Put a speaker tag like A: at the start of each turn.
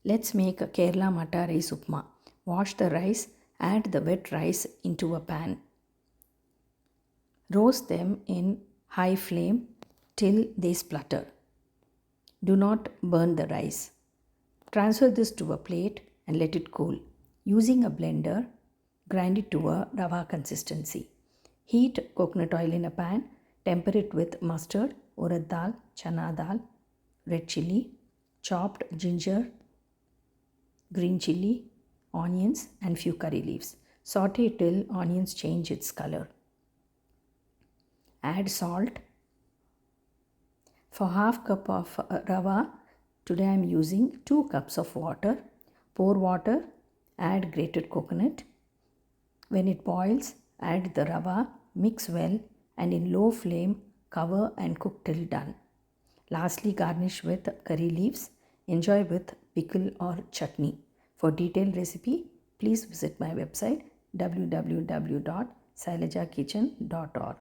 A: Let's make a Kerala Matta Rice upma. Wash the rice, add the wet rice into a pan. Roast them in high flame till they splutter. Do not burn the rice. Transfer this to a plate and let it cool. Using a blender, grind it to a rava consistency. Heat coconut oil in a pan. Temper it with mustard, urad dal, chana dal, red chili, chopped ginger, green chili, onions, and few curry leaves. Saute till onions change its color. Add salt. For half cup of rava, today I am using 2 cups of water. Pour water, add grated coconut. When it boils, add the rava, mix well, and in low flame, cover and cook till done. Lastly, garnish with curry leaves. Enjoy with pickle or chutney. For detailed recipe, please visit my website www.sailajakitchen.org.